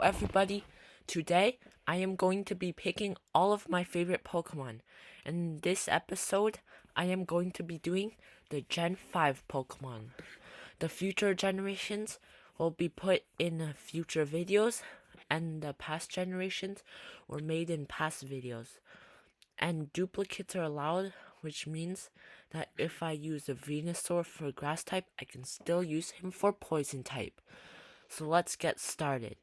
everybody? Today I am going to be picking all of my favorite Pokemon. In this episode, I am going to be doing the Gen 5 Pokemon. The future generations will be put in future videos, and the past generations were made in past videos. And duplicates are allowed, which means that if I use a Venusaur for grass type, I can still use him for poison type. So let's get started.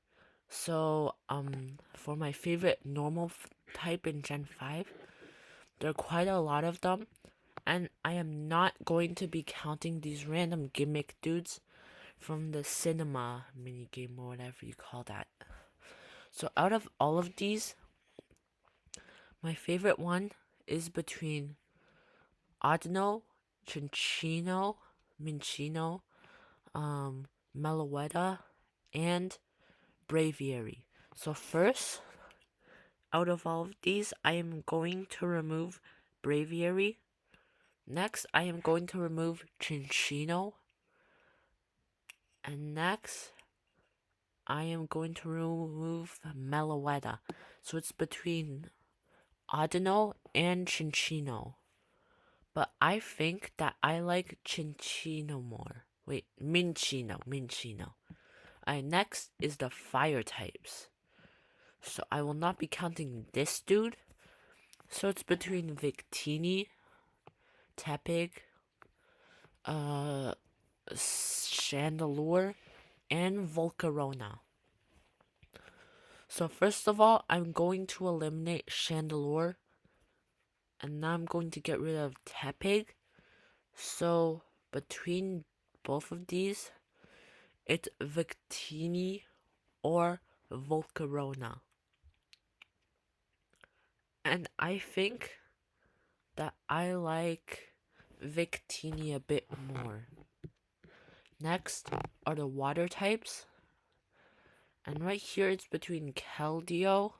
For my favorite normal type in Gen 5, there are quite a lot of them, and I am not going to be counting these random gimmick dudes from the cinema minigame or whatever you call that. So out of all of these, my favorite one is between Audino, Cinccino, Minccino, Meloetta, and Braviary. So first, out of all of these, I am going to remove Braviary. Next, I am going to remove Cinccino. And next, I am going to remove Meloetta. So it's between Audino and Cinccino. But I think that I like Cinccino more. Wait, Minccino. Next is the fire types. So I will not be counting this dude. So it's between Victini, Tepig, Chandelure, and Volcarona. So first of all, I'm going to eliminate Chandelure, and now I'm going to get rid of Tepig. So between both of these, it's Victini or Volcarona. And I think that I like Victini a bit more. Next are the water types. And right here it's between Keldeo,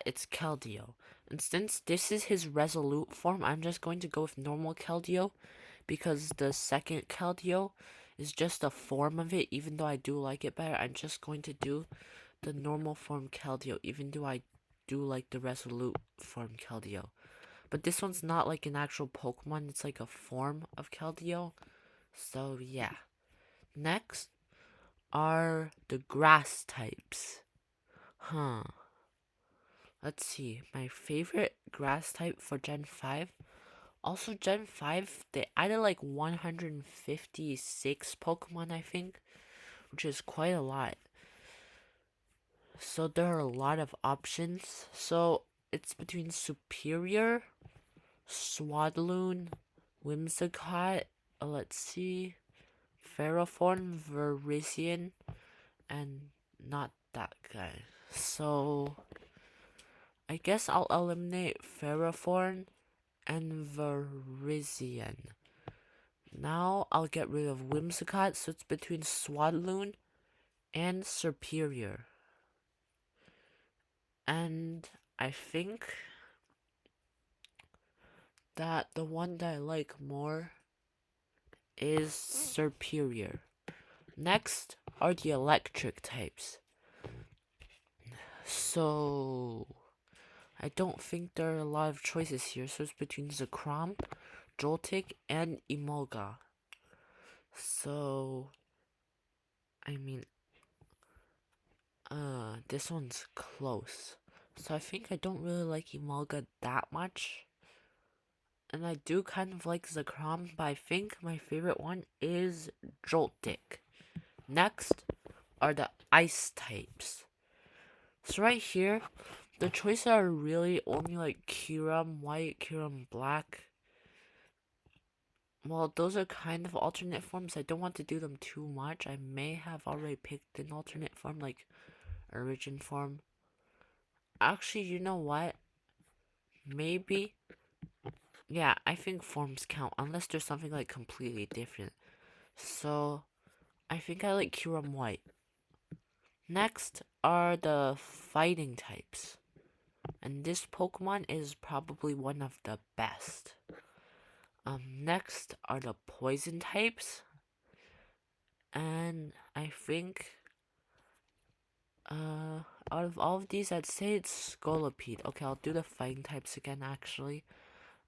it's Keldeo. And since this is his Resolute form, I'm just going to go with normal Keldeo, because the second Keldeo is just a form of it. Even though I do like it better, I'm just going to do the normal form Keldeo, even though I do like the Resolute form Keldeo. But this one's not like an actual Pokemon, it's like a form of Keldeo. So yeah. Next are the grass types. Let's see. My favorite grass type for Gen 5. Also, Gen 5, they added like 156 Pokemon, I think, which is quite a lot. So there are a lot of options. So it's between Superior, Swadloon, Whimsicott, let's see, Ferrothorn, Virizion, and not that guy. So I guess I'll eliminate Ferrothorn and Virizion. Now I'll get rid of Whimsicott, so it's between Swadloon and Superior. And I think that the one that I like more is Superior. Next are the electric types. So I don't think there are a lot of choices here, so it's between Zekrom, Joltik, and Emolga. So I mean, this one's close. So I think I don't really like Emolga that much. And I do kind of like Zekrom, but I think my favorite one is Joltik. Next are the ice types. So right here, the choices are really only like Kyurem White, Kyurem Black. Well, those are kind of alternate forms. I don't want to do them too much. I may have already picked an alternate form, like Origin form. Actually, you know what? Maybe. Yeah, I think forms count, unless there's something like completely different. So, I think I like Kyurem White. Next are the fighting types. And this Pokemon is probably one of the best. Next are the poison types, and I think out of all of these, I'd say it's Scolipede. Okay, I'll do the fighting types again. Actually,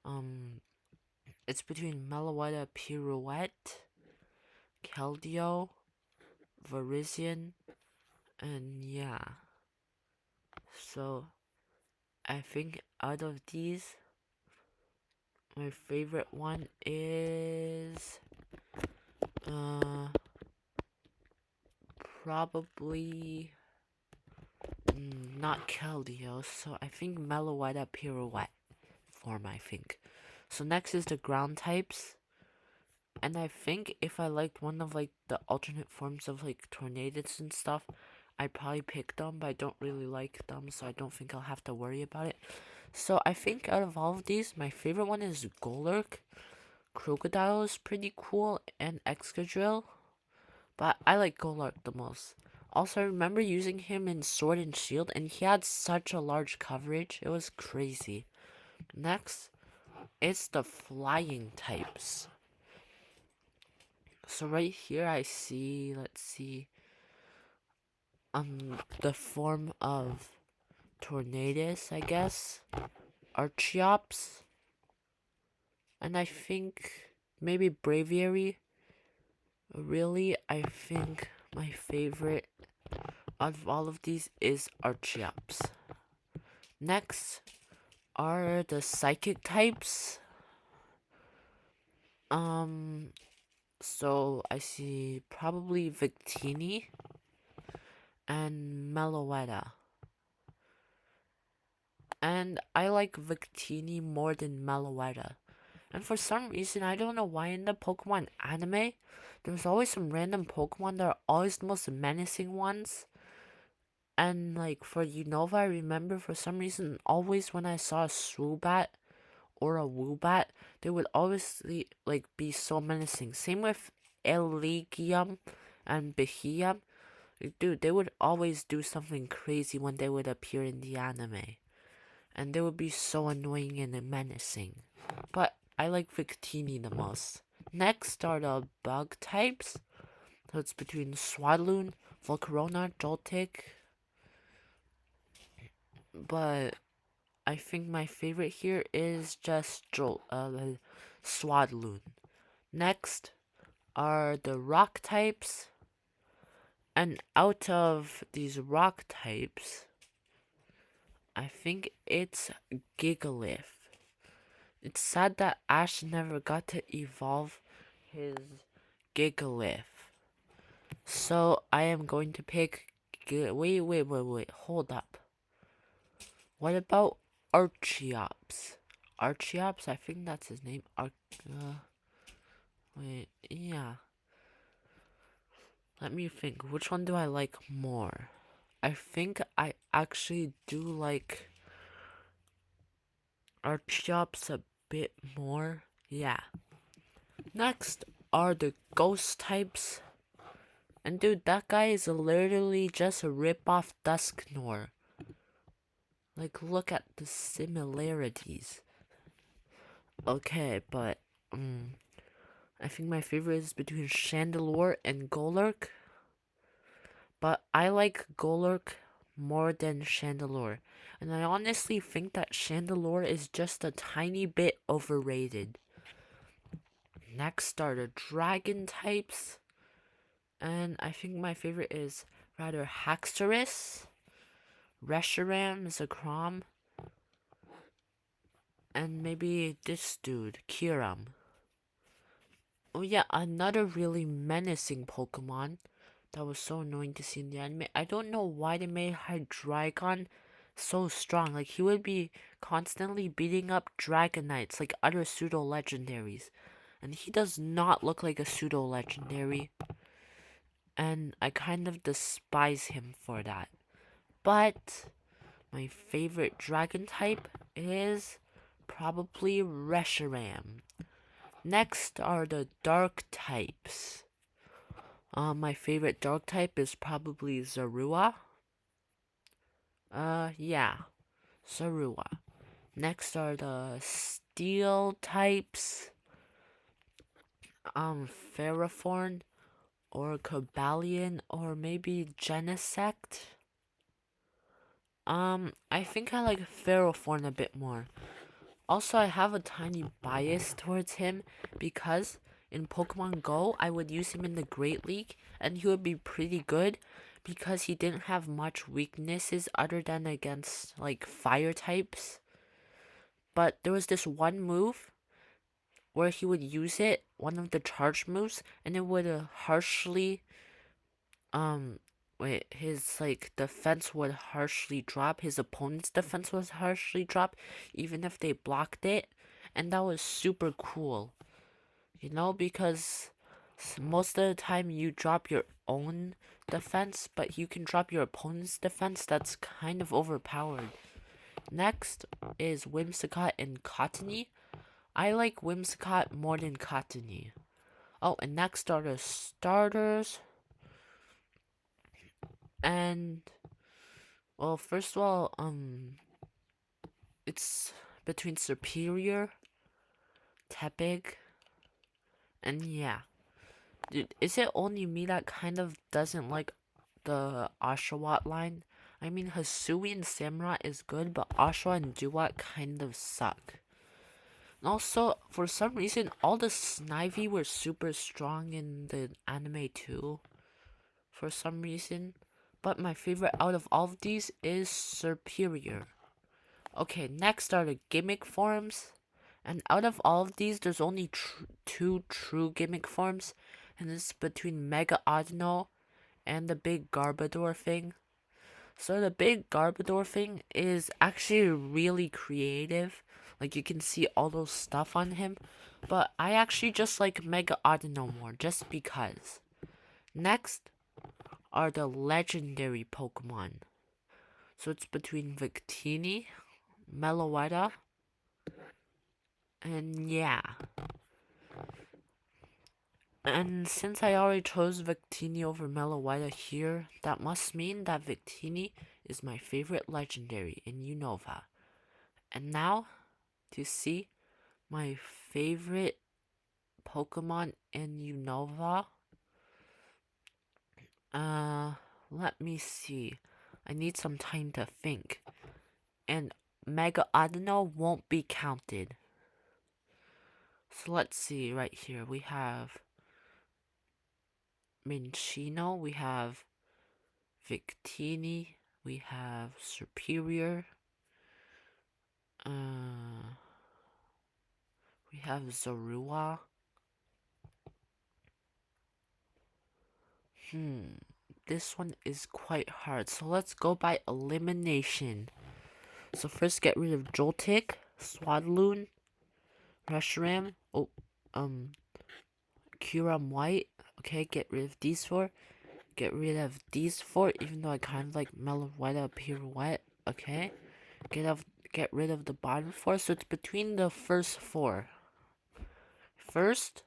um, it's between Meloetta Pirouette, Keldeo, Virizion, and yeah. So I think out of these, my favorite one is probably not Keldeo. So I think Meloetta Pirouette form. I think. So next is the ground types. And I think if I liked one of like the alternate forms of like tornadoes and stuff, I'd probably pick them, but I don't really like them, so I don't think I'll have to worry about it. So I think out of all of these, my favorite one is Golurk. Crocodile is pretty cool, and Excadrill, but I like Golurk the most. Also, I remember using him in Sword and Shield, and he had such a large coverage. It was crazy. Next, it's the flying types. So right here I see, let's see, the form of Tornadus, I guess, Archeops, and I think maybe Braviary. Really, I think my favorite out of all of these is Archeops. Next are the psychic types. So I see probably Victini and Meloetta. And I like Victini more than Meloetta. And for some reason, I don't know why in the Pokemon anime, there's always some random Pokemon that are always the most menacing ones. And like for Unova, I remember for some reason, always when I saw a Swoobat or a Woobat, they would always like be so menacing. Same with Elegium and Behium. Like, dude, they would always do something crazy when they would appear in the anime. And they would be so annoying and menacing. But I like Victini the most. Next are the bug types. So it's between Swadloon, Volcarona, Joltik. But I think my favorite here is just Swadloon. Next are the rock types. And out of these rock types, I think it's Gigalith. It's sad that Ash never got to evolve his Gigalith. So I am going to pick. Wait. Hold up. What about Archeops? Archeops? I think that's his name. Yeah. Let me think. Which one do I like more? I think I actually do like Archeops a bit more. Yeah. Next are the ghost types. And dude, that guy is literally just a rip-off Dusknoir. Like, look at the similarities. Okay, but, I think my favorite is between Chandelure and Golurk. But I like Golurk more than Chandelure. And I honestly think that Chandelure is just a tiny bit overrated. Next are the dragon types. And I think my favorite is rather Haxorus, Reshiram, Zekrom, and maybe this dude, Kiram. Oh yeah, another really menacing Pokemon that was so annoying to see in the anime. I don't know why they made Hydreigon so strong. Like, he would be constantly beating up Dragonites like other pseudo-legendaries. And he does not look like a pseudo-legendary. And I kind of despise him for that. But my favorite dragon type is probably Reshiram. Next are the dark types. My favorite dark type is probably Zorua. Yeah, Zorua. Next are the steel types. Ferrothorn or Cobalion or maybe Genesect. I think I like Ferrothorn a bit more. Also, I have a tiny bias towards him because in Pokemon Go, I would use him in the Great League and he would be pretty good because he didn't have much weaknesses other than against like fire types. But there was this one move where he would use it, one of the charge moves, and it would harshly um wait, his like defense would harshly drop, his opponent's defense would harshly drop even if they blocked it, and that was super cool, because most of the time you drop your own defense, but you can drop your opponent's defense. That's kind of overpowered. Next is Whimsicott and Cottony. I like Whimsicott more than Cottony. Oh, and next are the starters. And well, first of all, it's between Superior, Tepig, and yeah. Dude, is it only me that kind of doesn't like the Oshawott line? I mean, Hisui and Samurott is good, but Oshawa and Duat kind of suck. And also, for some reason, all the Snivy were super strong in the anime too. For some reason. But my favorite out of all of these is Superior. Okay, next are the gimmick forms. And out of all of these, there's only two true gimmick forms. And it's between Mega Audino and the big Garbodor thing. So the big Garbodor thing is actually really creative. Like you can see all those stuff on him. But I actually just like Mega Audino more, just because. Next are the legendary Pokemon. So it's between Victini, Meloetta, and yeah. And since I already chose Victini over Meloetta here, that must mean that Victini is my favorite legendary in Unova. And now, to see my favorite Pokemon in Unova, let me see. I need some time to think. And Mega Audino won't be counted. So let's see right here. We have Minccino, we have Victini, we have Superior, we have Zorua. This one is quite hard, so let's go by elimination. So first get rid of Joltik, Swadloon, Reshiram, Kyurem White. Okay, get rid of these four. Get rid of these four, even though I kind of like Meloetta Pirouette. Okay, get rid of the bottom four. So it's between the first four. First,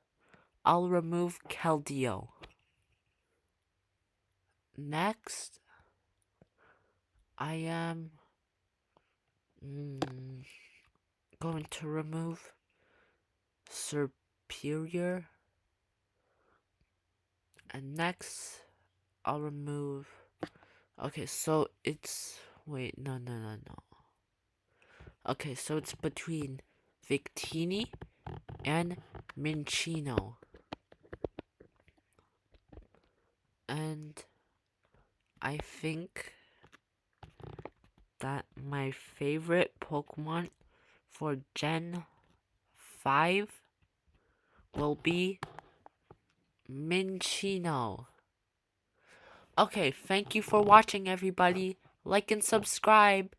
I'll remove Keldeo. Next, I am going to remove Superior. And next, I'll remove... Okay, so it's... Wait, no. Okay, so it's between Victini and Minccino. And I think that my favorite Pokemon for Gen 5 will be Minccino. Okay, thank you for watching, everybody. Like and subscribe.